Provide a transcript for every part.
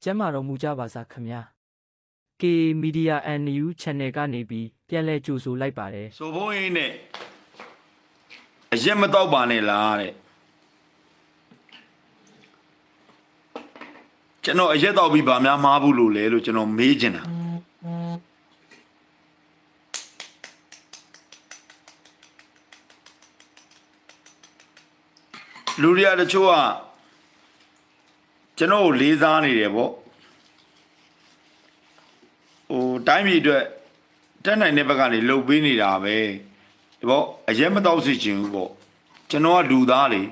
ကျမ်းမာတော်မူကြပါစားခင်ဗျာ K Media and New Channel ကနေပြီးပြန်လဲကြိုဆိုလိုက်ပါတယ်ဆိုဘုန်းကြီးနဲ့အရက်မတော့ပါနဲ့လားတဲ့ကျွန်တော်အရက်တော့ပြီးဗာများမှားဘူးလို့လဲလို့ကျွန်တော်မေးချင်တာလူတွေကတချို့ကကျွန်တော်ကိုလေးစားနေတယ်ပေါ့ဟိုတိုင်းပြည်အတွက်တက်နိုင်တဲ့ဘက်ကနေလှုပ်ပေးနေတာပဲဒီပေါ့အရက်မတော့စီချင်ဘူးပေါ့ကျွန်တော်ကလူသားလေ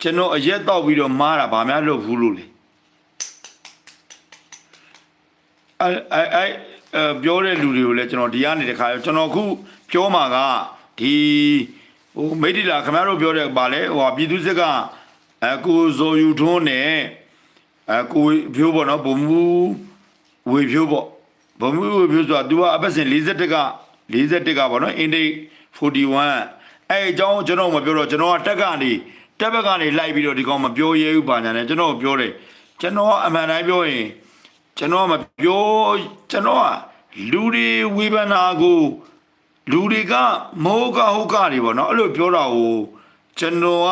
ကျွန်တော်အရက်တော့ပြီးတော့မားတာဗာများလုပ်ဘူးလို့လေပြောတဲ့လူတွေကိုလည်းကျွန်တော်ဒီကနေတခါကျွန်တော်အခုပြောမှာကဒီဟိုမိတိလာခင်ဗျားတို့ပြောတဲ့ဗာလဲဟိုပြည်သူစစ်ကကိုဇော်ယူထွန်းနဲ့ကိုဖြိုးပေါ့နော်ဘုံမူဝေဖြိုးပေါ့ဘုံမူဝေဖြိုးဆိုတာ तू ကအပတ်စဉ်41ကပေါ့နော်အင်ဒိတ်41အဲ့အကြောင်းကျွန်တော်မပြောတော့ကျွန်တော်ကတက်ဘက်ကနေလိုက်ပြီးတော့ဒီကောင်မပြောရဲဘူးပါညာနဲ့ကျွန်တော်ပြောတယ်ကျွန်တော်အမှန်တိုင်းပြောရင်ကျွန်တော်မပြောကျွန်တော်ကလူတွေဝေဖန်တာကိုလူတွေကမောကဟုတ်ကတွေပေါ့နော်အဲ့လိုပြောတာကိုကျွန်တော်က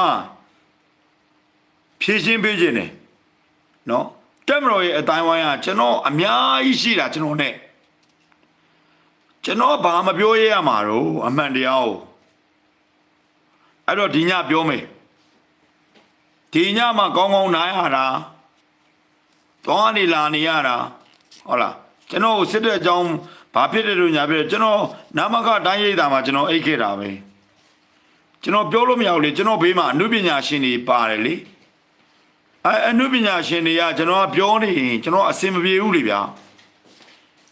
ဖြည့်ရှင်းပေးခြင်းတယ်နော်တက်မတော်ရဲ့အတိုင်းဝိုင်းကကျွန်တော်အများကြီးရှိတာကျွန်တော်နဲ့ကျွန်တော်ဘာမပြောရရမှာတော့အမှန်တရားကိုအဲ့တော့ဒီညပြောမယ်ဒီညမှာကောင်းကောင်းနားရတာသွားနေလာနေရတာဟုတ်လားကျွန်တော်စစ်တဲ့အကြောင်းဘာဖြစ်တယ်လို့ညာဖြစ်တယ်ကျွန်တော်နာမကတိုင်းရိပ်တာမှာကျွန်တော်အိတ်ခဲ့တာပဲကျွန်တော်ပြောလို့မရဘူးလေကျွန်တော်ဘေးမှာအနုပညာရှင်တွေပါတယ်လေအနုပညာရှင်တွေကကျွန်တော်ပြောနေရင်ကျွန်တော်အစင်မပြေဘူးလေဗျာ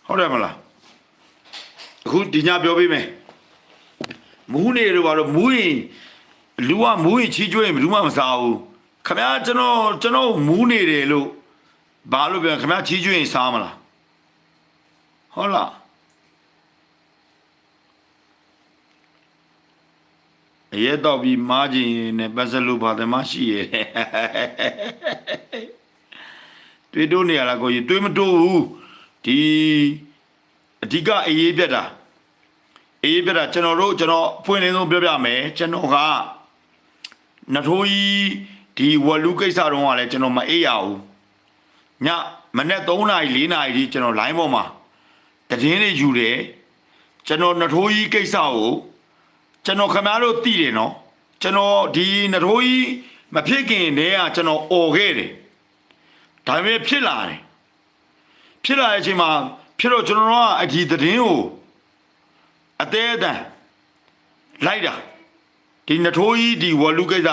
ဟုတ်တယ်မလားအခုဒီညပြောပေးမယ်မူးနေတော့ဘာလို့မူးရင်လူကမူးရင်ချီးကျွေးရင်ဘယ်သူမှမစားဘူးခမရကျွန်တော်မူးနေတယ်လို့ဘာလို့ပြန်ခမရချီးကျွေးရင်စားမလားဟုတ်လားအရက်တော့ပြီးမားခြင်းနဲ့ပတ်သက်လို့ပါတယ်မရှိရဲ့တွေ့တို့နေရလားကိုကြီးတွေ့မတို့ဘူးဒီအဓိကအေးပြတ်တာကျွန်တော်ဖွင့်လင်းဆုံးပြောပြမယ်ကျွန်တော်ကနထိုးကြီးဒီဝလူကိစ္စတုန်းကလည်းကျွန်တော်မအေးရဘူးညမနေ့3နာရီ4နာရီဒီကျွန်တော် line ပေါ်မှာတည်င်းလေးယူတယ်ကျွန်တော်နထိုးကြီးကိစ္စကိုကျွန်တော်ခင်ဗျားတို့သိတယ်နော်ကျွန်တော်ဒီနထိုးကြီးမဖြစ်ခင်တည်းကကျွန်တော်អော်ခဲ့တယ်ဒါပေမဲ့ဖြစ်လာတဲ့အချိန်မှာဖြစ်တော့ကျွန်တော်ကအဒီသတင်းကိုအသေးအတန်လိုက်တာဒီနထိုးကြီးဒီဝလူကိစ္စ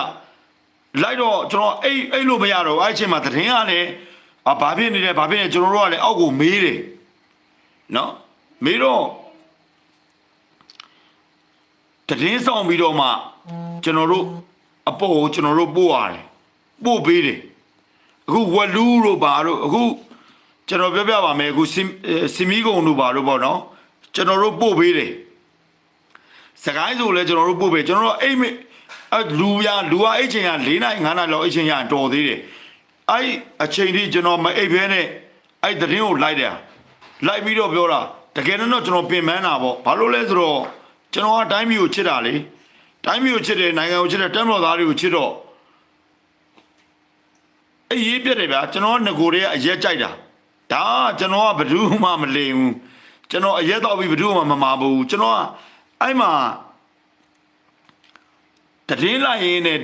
လိုက်တော့ကျွန်တော်အိတ်လို့မရတော့အဲ့အချိန်မှာသတင်းကလည်းဘာဖြစ်နေလဲကျွန်တော်တို့ကလည်းအောက်ကိုမေးတယ်နော်မေးတော့တည်င်းဆောင်ပြီးတော့မှကျွန်တော်တို့အပေါ်ကိုကျွန်တော်တို့ပို့ရတယ်ပို့ပေးတယ်အခုဝလူတို့ဘာတို့အခုကျွန်တော်ပြောပြပါမယ်အခုစီမီကုံတို့ဘာတို့ပေါ့နော်ကျွန်တော်တို့ပို့ပေးတယ်စကိုင်းဆိုလဲကျွန်တော်တို့ပို့ပေးကျွန်တော်တို့အိမ်လူကအဲ့ချိန်က4နိုင်5နိုင်လောက်အဲ့ချိန်ကတော်သေးတယ်အဲ့အချိန်ထိကျွန်တော်မအိပ်ဖဲနဲ့အဲ့တည်င်းကိုလိုက်တယ်လိုက်ပြီးတော့ပြောတာတကယ်တော့ကျွန်တော်ပင်ပန်းတာပေါ့ဘာလို့လဲဆိုတော့ကျွန်တော်ကတိုင်းမျိုးကိုချစ်တာလေတိုင်းမျိုးကိုချစ်တယ်နိုင်ငံကိုချစ်တယ်တက်မတော်သားတွေကိုချစ်တော့အေးရေးပြတယ်ဗျာကျွန်တော်ငကိုတွေကအရက်ကြိုက်တာဒါကျွန်တော်ကဘယ်သူမှမလိမ်ဘူးကျွန်တော်အရက်တော့ပြီးဘယ်သူမှမမာဘူးကျွန်တော်ကအဲ့မှာတည်င်းလိုက်ရင်းနဲ့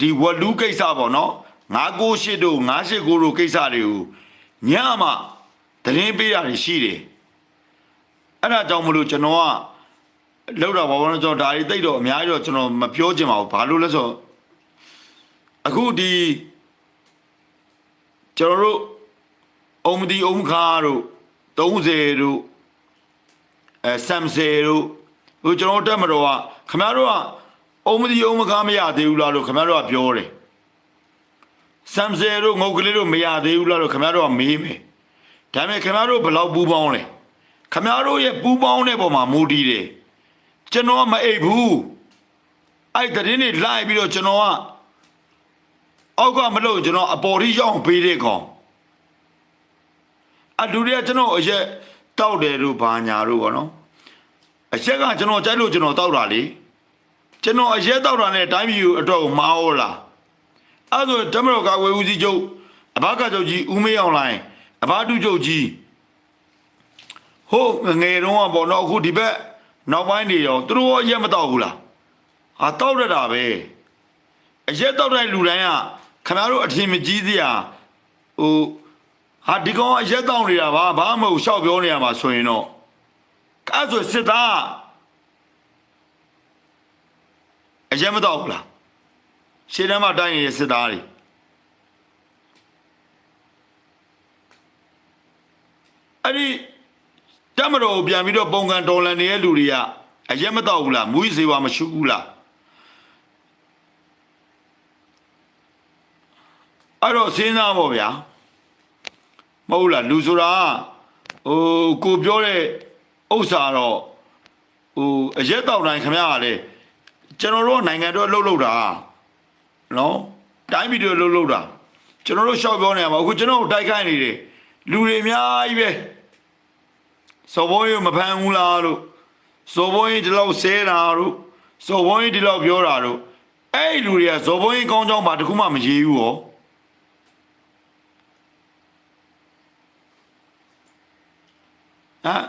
ဒီဝလူကိစ္စပေါ့နော်998တို့989တို့ကိစ္စတွေကိုညမှတည်င်းပေးတာရှိတယ်အဲ့ဒါကြောင့်မလို့ကျွန်တော်ကလောက်တော့ဘာလို့ကျွန်တော်ဒါတွေတိတ်တော့အများကြီးတော့ကျွန်တော်မပြောချင်ပါဘူးဘာလို့လဲဆိုအခုဒီကျွန်တော်တို့အုံမဒီအုံခါတို့30တို့ဆမ်ဆယ်တို့ဟိုကျွန်တော်တက်မတော်ကခင်ဗျားတို့ကအုံမဒီအုံမခါမရသေးဘူးလားလို့ခင်ဗျားတို့ကပြောတယ်ဆမ်ဆယ်တို့ငုတ်ကလေးတို့မရသေးဘူးလားလို့ခင်ဗျားတို့ကမေးမယ်ဒါပေမဲ့ခင်ဗျားတို့ဘယ်လောက်ပူပေါင်းလဲခင်ဗျားတို့ရဲ့ပူပေါင်းတဲ့ပုံမှာမူတည်တယ်ကျွန်တော်မအိပ်ဘူးအဲ့တရင်တွေလိုက်ပြီးတော့ကျွန်တော်ကအောက်ကမလို့ကျွန်တော်အပေါ်ထိရောက်ပေးတဲ့ကောင် အလူတွေကကျွန်တော်အရက်တောက်တယ်လို့ဘာညာလို့ပေါ့နော်အရက်ကကျွန်တော်ကြိုက်လို့ကျွန်တော်တောက်တာလေကျွန်တော်အရက်တောက်တာနဲ့တိုင်းပြည်အတွက်ကိုမှားဩလားအဲ့ဆိုဓမ္မတော်ကာကွယ်ဦးစီးချုပ်အဘကချုပ်ကြီးဦးမေးအောင်လိုင်းအဘတုချုပ်ကြီးဟုတ်ငယ်တော့ပေါ့နော်အခုဒီဘက်နောက်ပိုင်းနေရောသူတို့ရောရက်မတောက်ဘူးလားဟာတောက်ရတာပဲအရက်တောက်တဲ့လူတိုင်းကခင်ဗျားတို့အထင်မကြီးစရာဟိုဟာဒီကောင်အရက်တောက်နေတာဘာမှမဟုတ်ရှောက်ပြောနေရမှာဆိုရင်တော့အဲ့ဆိုစစ်သားအရက်မတောက်ဘူးလားရှေ့တန်းမှာတိုင်းနေတဲ့စစ်သားတွေအဲ့ဒီတမတော်ပြန်ပြီးတော့ပုံကန်တော်လန်နေတဲ့လူတွေကအရက်မတောက်ဘူးလားမူးစေဝါမရှိဘူးလားအဲ့တော့စဉ်းစားပါဗျာမဟုတ်လားလူဆိုတာဟိုကိုပြောတဲ့ဥစ္စာတော့ဟိုအရက်တောက်တိုင်းခမရကလေကျွန်တော်တို့နိုင်ငံတော်လှုပ်လှုပ်တာနော်တိုင်းပြည်တွေလှုပ်လှုပ်တာကျွန်တော်တို့ရှောက်ပြောနေရမှာအခုကျွန်တော်တို့တိုက်ခိုက်နေတယ်လူတွေအများကြီးပဲစော်ဘုံကြီးမဖမ်းဘူးလားလို့စော်ဘုံကြီးဒီလောက်ဆဲတာလို့စော်ဘုံကြီးဒီလောက်ပြောတာလို့အဲ့လူတွေကစော်ဘုံကြီးကောင်းကြောင်းဘာတခုမှမရေးဘူးဟောဟမ်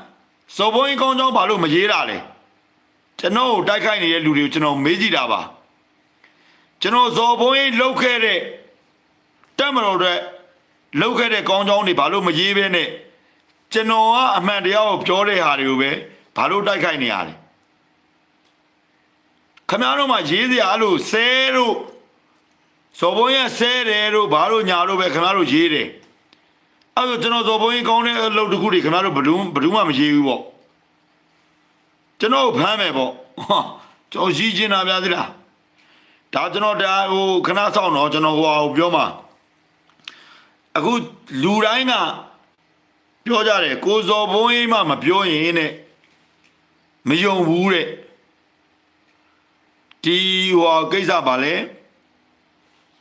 စော်ဘုံကြီးကောင်းကြောင်းဘာလို့မရေးတာလဲကျွန်တော်တိုက်ခိုက်နေတဲ့လူတွေကိုကျွန်တော်မေးကြည့်တာပါကျွန်တော်စော်ဘုံကြီးလှုပ်ခဲ့တဲ့တက်မတော်တဲ့လှုပ်ခဲ့တဲ့ကောင်းကြောင်းတွေဘာလို့မရေးဘဲနဲ့ကျွန်တော်ကအမှန်တရားကိုပြောတဲ့ဟာတွေကိုပဲဘာလို့တိုက်ခိုက်နေရလဲခမည်းတော်မှရေးစရာအဲ့လိုဆဲတို့စော်ဘုံရဲ့ဆဲတယ်တို့ဘာလို့ညာတို့ပဲခမည်းတော်ရေးတယ်အဲ့ဆိုကျွန်တော်စော်ဘုံကြီးကောင်းတဲ့အလုပ်တစ်ခုတွေခမည်းတော်ဘယ်သူမှမရေးဘူးပေါ့ကျွန်တော်ဖမ်းမယ်ပေါ့ကျွန်တော်ရေးချင်တာဗျာသလားဒါကျွန်တော်ဒါဟိုခဏဆောင်တော့ကျွန်တော်ဟိုပြောမှာအခုလူတိုင်းကပြောကြတယ်ကိုစော်ဘုံကြီးမှမပြောရင်တဲ့မယုံဘူးတဲ့ဒီဟိုကိစ္စပါလေ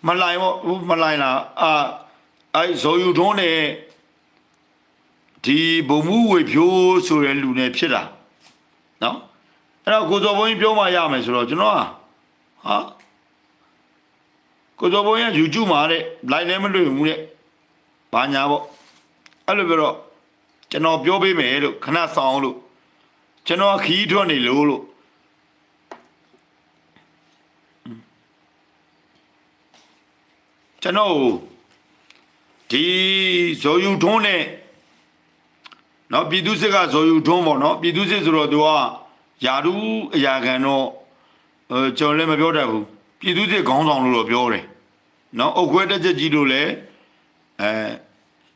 မလိုက်ပေါ့မလိုက်လားအဲ့ဇော်ယူထုံးနဲ့ဒီဘုံမှုဝေဖြိုးဆိုတဲ့လူနဲ့ဖြစ်တာနော်အဲ့တော့ကိုစော်ဘုံကြီးပြောမှရမယ်ဆိုတော့ကျွန်တော်ဟာကိုစော်ဘုံကြီး YouTube မှာတဲ့လိုက်လည်းမတွေ့ဘူးတဲ့ဘာညာပေါ့အဲ့လိုပြောတော့ကျွန်တော်ပြောပေးမယ်လို့ခဏဆောင်လို့ကျွန်တော်ခီးထွက်နေလို့ကျွန်တော်ဒီဇော်ယူထုံးနဲ့နော်ပြည်သူစစ်ကဇော်ယူထုံးပေါ့နော်ပြည်သူစစ်ဆိုတော့သူကယာဒူးအရာခံတော့ကျွန်တော်လည်းမပြောတတ်ဘူးပြည်သူစစ်ခေါင်းဆောင်လို့တော့ပြောတယ်နော်အုတ်ခွဲတက်ချက်ကြီးလို့လည်း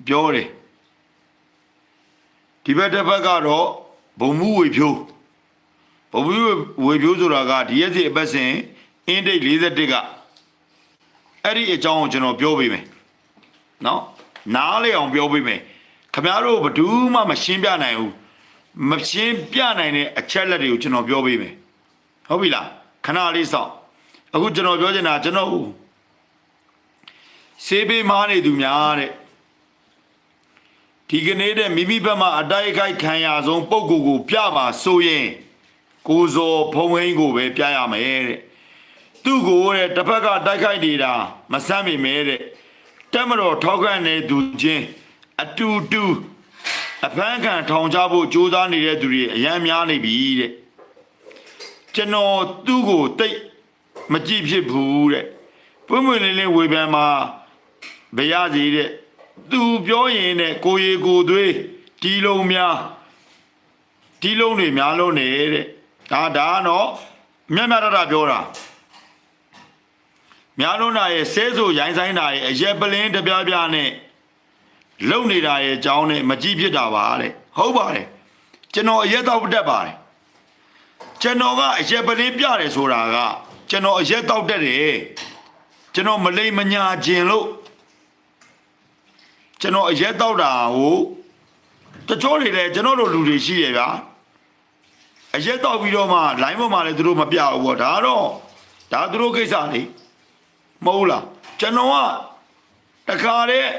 ပြောတယ်ဒီဘက်တစ်ဖက်ကတော့ဘုံမှုဝေဖြိုးဘုံမှုဝေဖြိုးဆိုတာကဒီရက်စီအပတ်စဉ်အင်းဒိတ်41ကအဲ့ဒီအကြောင်းကိုကျွန်တော်ပြောပေးမယ်နော်နားလေအောင်ပြောပေးမယ်ခင်ဗျားတို့ဘယ်သူမှမရှင်းပြနိုင်ဘူးမရှင်းပြနိုင်တဲ့အချက်လက်တွေကိုကျွန်တော်ပြောပေးမယ်ဟုတ်ပြီလားခဏလေးစောင့်အခုကျွန်တော်ပြောချင်တာကျွန်တော်စေးပေးမားနေသူများတဲ့ဒီကနေ့တဲ့မိမိဘက်မှာအတိုက်ခိုက်ခံရဆုံးပုံကိုပြပါဆိုရင်ကိုဇော်ဖုံးဝင်းကိုပဲပြရမယ်တဲ့သူ့ကိုတဲ့တစ်ဖက်ကတိုက်ခိုက်နေတာမဆမ်းမိမဲတဲ့တက်မတော်ထောက်ခံနေသူချင်းအတူတူအဖမ်းခံထောင်ချဖို့ကြိုးစားနေတဲ့သူတွေအများများနေပြီတဲ့ကျွန်တော်သူ့ကိုတိတ်မကြည့်ဖြစ်ဘူးတဲ့ပွင့်ပွင့်လင်းလင်းဝေဖန်မှာဘရစီတဲ့သူပြောရင်နဲ့ကိုရီကိုသွေးတီးလုံးများတီးလုံးတွေများလုံးနေတဲ့ဒါကတော့မြတ်မြတ်တပြောတာများလုံးတာရဲ့ဆဲဆိုရိုင်းဆိုင်တာရဲ့အရက်ပလင်းတပြားပြားနဲ့လုံနေတာရဲ့အကြောင်းနဲ့မကြည့်ဖြစ်တာပါတဲ့ဟုတ်ပါတယ်ကျွန်တော်အရက်တော့တက်ပါတယ်ကျွန်တော်ကအရက်ပလင်းပြတယ်ဆိုတာကကျွန်တော်အရက်တော့တက်တယ်ကျွန်တော်မလိမ္မညာခြင်းလို့ကျွန်တော်အရက်တော့တာကိုတချို့တွေလည်းကျွန်တော်တို့လူတွေရှိရဗျာအရက်တော့ပြီးတော့မှလိုင်းပေါ်မှာလည်းသူတို့မပြဘူးပေါ့ဒါသူတို့ကိစ္စလေမဟုတ်လားကျွန်တော်ကတခါတည်း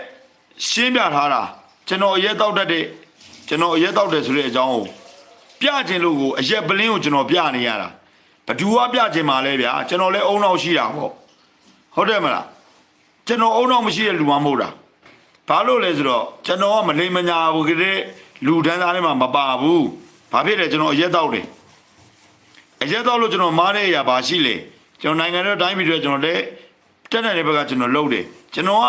ရှင်းပြထားတာ ကျွန်တော်အရက်တောက်တတ်တဲ့ကျွန်တော်အရက်တောက်တယ်ဆိုတဲ့အကြောင်းကိုပြခြင်းလို့ကိုအရက်ပလင်းကိုကျွန်တော်ပြနေရတာဘသူကပြခြင်းမှာလဲဗျာကျွန်တော်လည်းအုံနောက်ရှိတာပေါ့ဟုတ်တယ်မလားကျွန်တော်အုံနောက်မရှိတဲ့လူမှမဟုတ်တာဘာလို့လဲဆိုတော့ကျွန်တော်ကမလိမ်မညာဘူးကလေးလူတန်းသားထဲမှာမပါဘူးဘာဖြစ်လဲကျွန်တော်အရက်တောက်တယ်အရက်တောက်လို့ကျွန်တော်မားတဲ့အရာဘာရှိလဲကျွန်တော်နိုင်ငံတော်တိုင်းပြည်တွေကျွန်တော်လည်းတက်တဲ့ဘက်ကကျွန်တော်လုပ်တယ်ကျွန်တော်က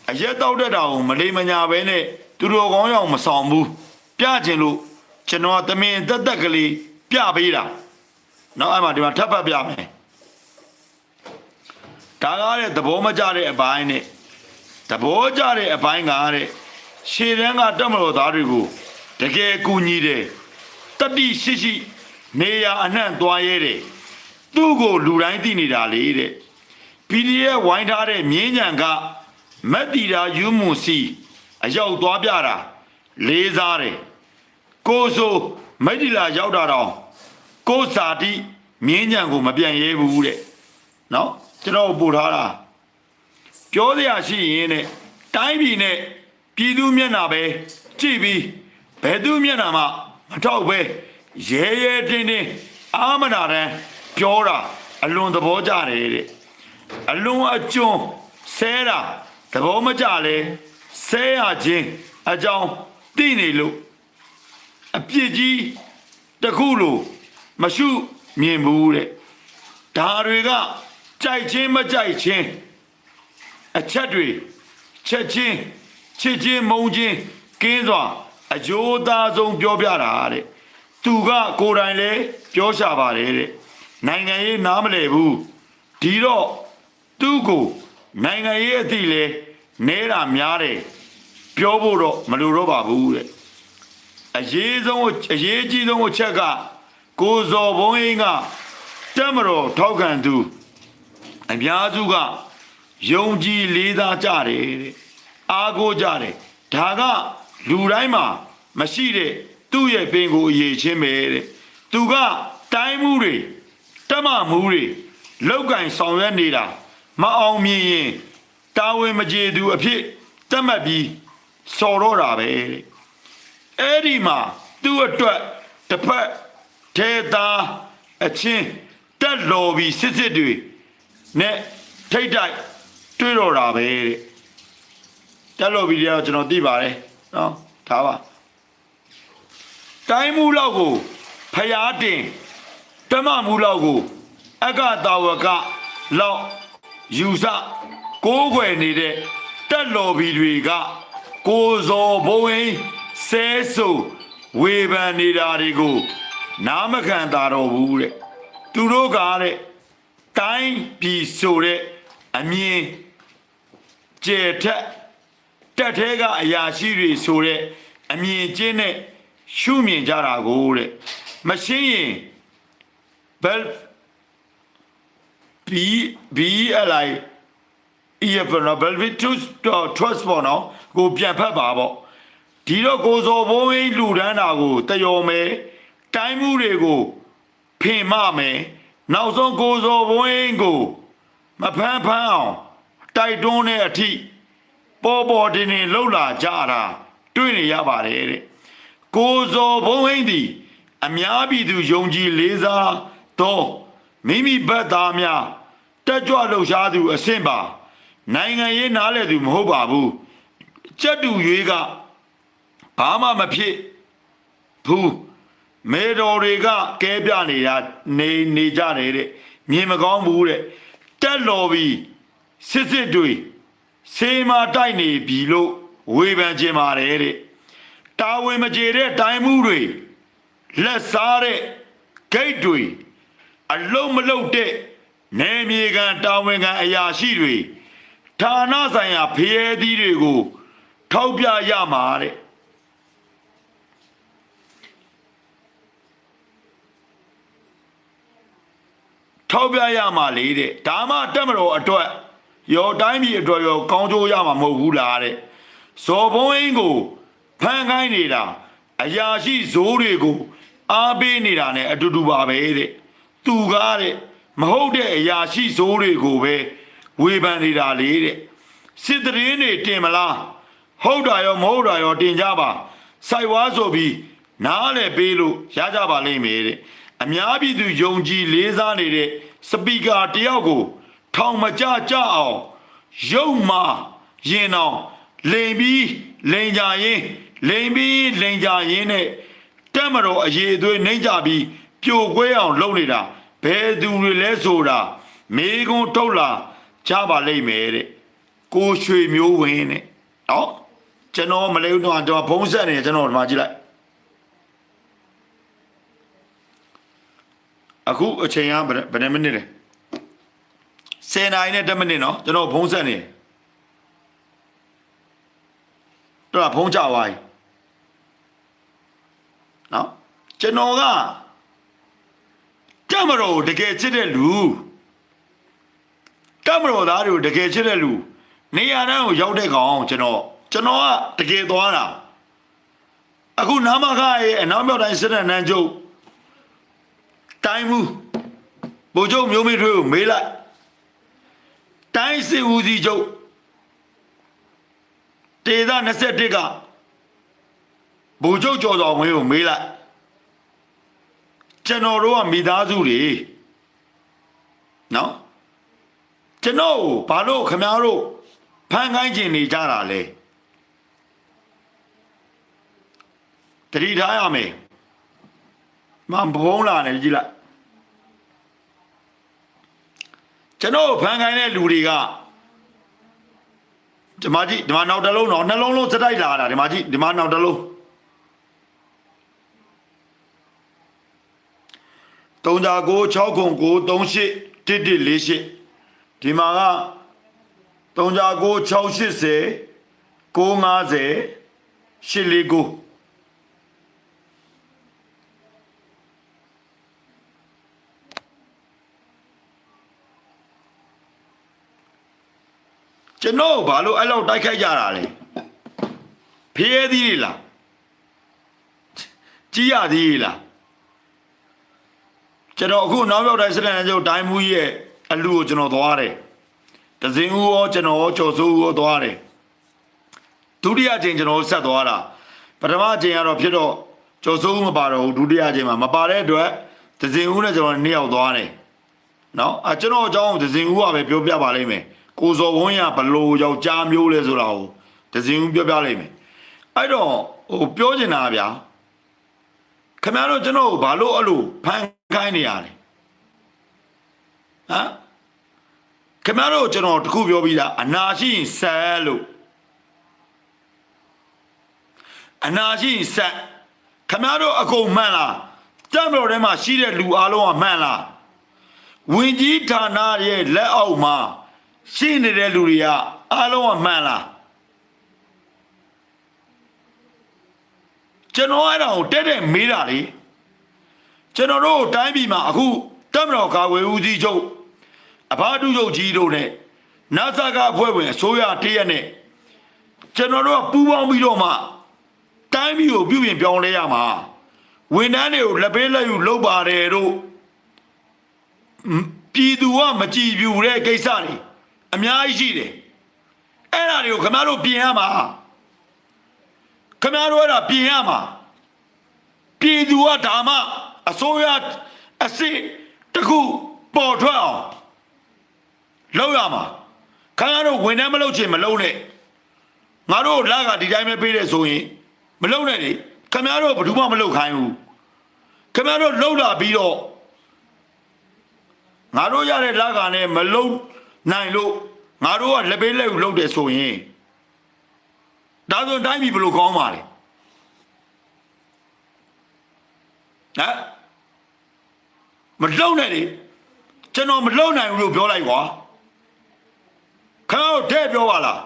အရက်တောက်တတ်တာကိုမလိမ်မညာပဲနဲ့သူတို့ကောင်းရအောင်မဆောင်ဘူးပြခြင်းလို့ကျွန်တော်ကတမင်တက်ကလေးပြပေးတာနောက်အဲ့မှာဒီမှာထပ်ပတ်ပြမယ်ဒါကားတဲ့သဘောမကျတဲ့အပိုင်းနဲ့သဘောကျတဲ့အပိုင်းကားတဲ့ရှေ့တန်းကတက်မတော်သားတွေကိုတကယ်ကူညီတယ်တတိရှိရှိနေရအနှံ့သွားရဲတယ်သူ့ကိုလူတိုင်းသိနေတာလေတဲ့ PDF ဝိုင်းထားတဲ့မြင်းညံကမက်တီတာယူမွန်စီအရောက်သွားပြတာလေးစားတယ်ကိုဆိုမိတ်တီလာရောက်တာတော့ကိုစာတိမြင်းညံကိုမပြန်ရဲဘူးတဲ့နော်ကျွန်တော်ပို့ထားတာပြောစရာရှိရင်တဲ့တိုင်းပြည်နဲ့ပြည်သူမျက်နှာပဲကြည့်ပြီးဘယ်သူမျက်နှာမှမထောက်ပဲရဲရဲတင်းတင်းအာမနာတန်းပြောတာအလွန်သဘောကျတယ်တဲ့အလွန်အကျွန်းဆဲတာသဘောမကျလဲဆဲရခြင်းအကြောင်းသိနေလို့အပြစ်ကြီးတခုလို့မရှုမြင်ဘူးတဲ့ဒါတွေကကြိုက်ချင်းမကြိုက်ချင်းအချက်တွေချက်ချင်းချစ်ချင်းမုန်းချင်းကင်းစွာအကျိုးသားဆုံးပြောပြတာတဲ့သူကကိုယ်တိုင်လည်းပြောရှာပါတယ်တဲ့နိုင်ငံရေးနားမလည်ဘူးဒီတော့သူ့ကိုနိုင်ငံရေးအသည့်လဲနဲတာများတယ်ပြောဖို့တော့မလိုတော့ပါဘူးတဲ့အရေးကြီးဆုံးအချက်ကကိုဇော်ဘုံအင်းကတက်မတော်ထောက်ခံသူအများစုကယုံကြည်လေးစားကြတယ်တဲ့အားကိုးကြတယ်ဒါကလူတိုင်းမှာမရှိတဲ့သူ့ရဲ့ပင်ကိုအရေးချင်းပဲတဲ့သူကတိုင်းမှုတွေတက်မမှုတွေလောက်ကင်ဆောင်ရွက်နေတာမအောင်မြင်ရင်တာဝန်မကျေသူအဖြစ်တက်မှတ်ပြီးစော်တော့တာပဲတဲ့အဲ့ဒီမှာသူ့အတွက်တစ်ဖက်ထေသာအချင်းတက်လော်ပြီးစစ်တွေနဲ့ထိတ်တိုက်တွေးတော့တာပဲတဲ့တက်လော်ပြီးတော့ကျွန်တော်သိပါတယ်နော်ဒါပါတိုင်းမှုလောက်ကိုဖျားတင်တမမှုလောက်ကိုအကတာဝကလောက်ယူဆကိုးကွယ်နေတဲ့တက်လော်ပြီးတွေကကိုဇော်ဘုံရင်ဆဲဆူဝေဖန်နေတာတွေကိုနားမခံတာတော့ဘူးတဲ့သူတို့ကတဲ့တိုင်းပြည်ဆိုတဲ့အမြင်ကျဲထက်တက်သေးကအရာရှိတွေဆိုတဲ့အမြင်ကျင်းနဲ့ရှုမြင်ကြတာကိုတဲ့မရှင်းရင်ဘယ်BLI EFN Belvitus Trust ပေါ့နော်ကိုပြန်ဖတ်ပါပေါ့ဒီတော့ကိုစောဘုံးကြီးလူဒန်းတာကိုတယောမယ်တိုင်းမှုတွေကိုဖင်မမယ်နောက်ဆုံးကိုစောဘုံးကြီးကိုမဖမ်းအောင်တိုက်တွန်းတဲ့အထိပေါ်တင်လှုပ်လာကြတာတွေ့နေရပါတယ်တဲ့ကိုစောဘုံးကြီးသည်အများပြည်သူယုံကြည်လေးစားသောမိမိဘက်သားများတက်ကြွလှုပ်ရှားသူအဆင့်ပါနိုင်ငံရေးနားလည်သူမဟုတ်ပါဘူးကြက်တူရွေးကဘာမှမဖြစ်ဘူးမေတော်တွေကကဲပြနေတာနေကြတယ်တဲ့မြင်မကောင်းဘူးတဲ့တက်လော်ပြီးစစ်တွေစေမာတိုက်နေပြီလို့ဝေဖန်ခြင်းပါတယ်တဲ့တာဝန်မကျေတဲ့တိုင်းမှုတွေလက်စားတဲ့ဂိတ်တွေအလုံးမလုံးတဲ့နယ်မြေခံတာဝန်ခံအရာရှိတွေဌာနဆိုင်ရာဖရဲသီးတွေကိုထောက်ပြရမှာတဲ့ထောက်ပြရမှာလေတဲ့ဒါမှတက်မတော်အတွက်ရောတိုင်းပြည်အတွက်ရောကောင်းကျိုးရမှာမဟုတ်ဘူးလားတဲ့ဇော်ဘုံအင်းကိုဖမ်းခိုင်းနေတာအရာရှိဇိုးတွေကိုအားပေးနေတာ ਨੇ အတူတူပါပဲတဲ့သူကားတဲ့မဟုတ်တဲ့အရာရှိဇိုးတွေကိုပဲဝေဖန်နေတာလေတဲ့စစ်တရင်တွေတင်မလားဟ ဟုတ်တာရောမဟုတ်တာရောတင်ကြပါစိုက်ဝါဆိုပြီးနားလည်းပေးလို့ရကြပါလိမ့်မယ်တဲ့အများပြည်သူယုံကြည်လေးစားနေတဲ့စပီကာတယောက်ကိုထောင်မကြကြအောင်ရုပ်မာရင်အောင်လိန်ပြီးလိန်ကြရင်လိန်ပြီးလိန်ကြရင်နဲ့တက်မတော်အရေးအသွေးနှိမ့်ကြပြီးပြိုကွဲအောင်လုပ်နေတာဘယ်သူတွေလဲဆိုတာမေကွန်းထုတ်လာကြပါလိမ့်မယ်တဲ့ကိုရွှေမျိုးဝင်းတဲ့နော်ကျွန်တော်မလေးဦးတော့ကျွန်တော်ဖုံးဆက်နေကျွန်တော်ဒီမှာကြည့်လိုက်အခုအချိန်ကဘယ်နှမိနစ်လဲ10 နာရီနဲ့10မိနစ်နော်ကျွန်တော်ဖုံးဆက်နေတော့ဖုံးကြသွားပြီနော်ကျွန်တော်ကတမတော်တကယ်ချစ်တဲ့လူတမတော်သားတွေကိုတကယ်ချစ်တဲ့လူနေရာတန်းကိုရောက်တဲ့ကောင်ကျွန်တော်ကတကယ်သွားတာအခုနာမခရဲ့အနောက်မြောက်တိုင်းစစ်တပ်နန်းချုပ်တိုင်းမှုဗိုလ်ချုပ်မျိုးမင်းထွေးကိုမေးလိုက်တိုင်းစစ်ဦးစီးချုပ်ဒေသ21ကဗိုလ်ချုပ်ကျော်တော်ဝင်းကိုမေးလိုက်ကျွန်တော်တို့ကမိသားစုတွေနော်ကျွန်တော်ဘာလို့ခင်ဗျားတို့ဖန်ခိုင်းကျင်နေကြတာလဲတတိထားရမယ်မဘုံလာနေကြည့်လိုက်ကျွန်တော်ဖန်ခိုင်းတဲ့လူတွေကဒီမှာကြည့်ဒီမှာနောက်တစ်လုံးတော့နှလုံးလုံးစတိုက်လာတာဒီမှာကြည့်ဒီမှာနောက်တစ်လုံး39696381148ဒီမှာက39660950849ကျွန်တော်ဘာလို့အဲ့လောက်တိုက်ခိုက်ကြတာလဲဖျဲသီးလားကြီးရသေးလားကျွန်တော်အခုနောက်ရောက်တိုင်းစစ်တပ်ချုပ်တိုင်းမူရဲ့အလူကိုကျွန်တော်သွားတယ်တစင်ဦးရောကျွန်တော်ရောကျော်စိုးဦးရောသွားတယ်ဒုတိယအချိန်ကျွန်တော်ဆက်သွားတာပထမအချိန်ကတော့ဖြစ်တော့ကျော်စိုးဦးမပါတော့ဘူးဒုတိယအချိန်မှာမပါတဲ့အတွက်တစင်ဦးနဲ့ကျွန်တော်နှစ်ယောက်သွားတယ်နော်ကျွန်တော်အကြောင်းတစင်ဦးကပဲပြောပြပါလိမ့်မယ်ကိုစော်ဝင်းရဘလို့ယောက်ျားမျိုးလဲဆိုတာကိုတစင်ဦးပြောပြလိမ့်မယ်အဲ့တော့ပြောချင်တာဗျာခင်ဗျားတို့ကျွန်တော်ဘာလို့အဲ့လိုဖန်ခိုင်းနေရလဲဟမ်ခင်ဗျားတို့ကျွန်တော်တခုပြောပြီးသားအနာရှိရင်ဆက်လို့အနာရှိရင်ဆက်ခင်ဗျားတို့အကုန်မှန်လားတမ်းတော်ထဲမှာရှိတဲ့လူအားလုံးကမှန်လားဝင်ကြီးဌာနရဲ့လက်အောက်မှာရှိနေတဲ့လူတွေကအားလုံးကမှန်လားကျွန်တော်အဲ့ဒါကိုတဲ့မေးတာလေကျွန်တော်တို့တိုင်းပြည်မှာအခုတပ်မတော်ကာကွယ်ဦးစီးချုပ်အဖားတုချုပ်ကြီးတို့နဲ့နတ်စကအဖွဲ့ဝင်အစိုးရတရက်နဲ့ကျွန်တော်တို့ကပူးပေါင်းပြီးတော့မှတိုင်းပြည်ကိုပြုပြင်ပြောင်းလဲရမှာဝန်ထမ်းတွေကိုလက်ပေးလက်ယူလုပ်ပါတယ်တို့ပြည်သူကမကြည်ပြူတဲ့ကိစ္စတွေအများကြီးရှိတယ်အဲ့ဒါတွေကိုခင်ဗျားတို့ပြင်ရမှာခင်ဗျားတို့အဲ့ဒါပြင်ရမှာပြည်သူကဒါမှအစိုးရအစစ်တခုပေါ်ထွက်အောင်လုပ်ရမှာခင်ဗျားတို့ဝန်ထမ်းမလုပ်ချင်မလုပ်နဲ့ငါတို့လကဒီတိုင်းပဲပေးတယ်ဆိုရင်မလုပ်နဲ့လေခင်ဗျားတို့ဘယ်သူမှမလုပ်ခိုင်းဘူးခင်ဗျားတို့လှုပ်လာပြီးတော့ငါတို့ရတဲ့လကနဲ့မလုံနိုင်လို့ငါတို့ကလက်ပေးလက်ယူလုပ်တယ်ဆိုရင်ဒါဆိုတိုင်းပြည်ဘယ်လိုကောင်းပါလဲဟမ်မလုံနဲ့လေကျွန်တော်မလုံနိုင်ဘူးလို့ပြောလိုက်ကွာခင်ဗျားတို့တဲ့ပြောပါလား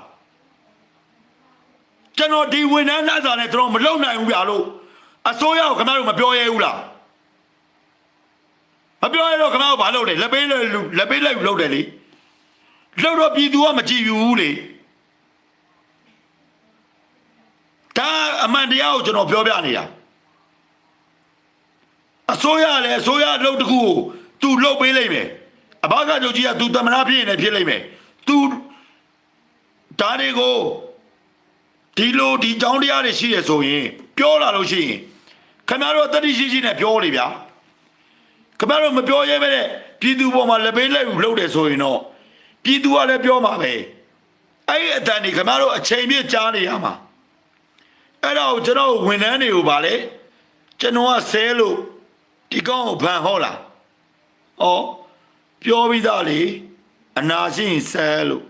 ကျွန်တော်ဒီဝန်ထမ်းလက်စာနဲ့ကျွန်တော်မလုံနိုင်ဘူးဗျာလို့အစိုးရကိုခင်ဗျားတို့မပြောရဲဘူးလားမပြောရတော့ခင်ဗျားတို့ဘာလုပ်လဲလက်ပေးလက်ယူလုပ်တယ်လေလှုပ်တော့ပြည်သူကမကြည်ဘူးလေဒါအမှန်တရားကိုကျွန်တော်ပြောပြနေတာအစိုးရလည်းအစိုးရလှုပ်တခုကိုသူလှုပ်ပေးလိုက်မယ်အဘကချုပ်ကြီးကသူတမနာဖြစ်ရင်လည်းဖြစ်လိုက်မယ်သူဒါတွေကို ဒီလိုဒီကြောင်းတရားတွေရှိရဆိုရင်ပြောလာလို့ရှိရင်ခင်ဗျားတို့တတိရှိရှိနဲ့ပြောလေဗျာခင်ဗျားတို့မပြောရဲပဲတဲ့ပြည်သူပေါ်မှာလက်ပေးလက်ယူလုပ်တယ်ဆိုရင်တော့ပြည်သူကလည်းပြောမှာပဲအဲ့ဒီအတန်ဒီခင်ဗျားတို့အချိန်ပြည့်ကြားနေရမှာအဲ့တော့ကျွန်တော်ဝန်ထမ်းတွေကိုဗာလေကျွန်တော်ကဆဲလို့ဒီကောင်ကိုဗန်ဟောလားဩပြောပြီးသားလေအနာရှိရင်ဆဲလို့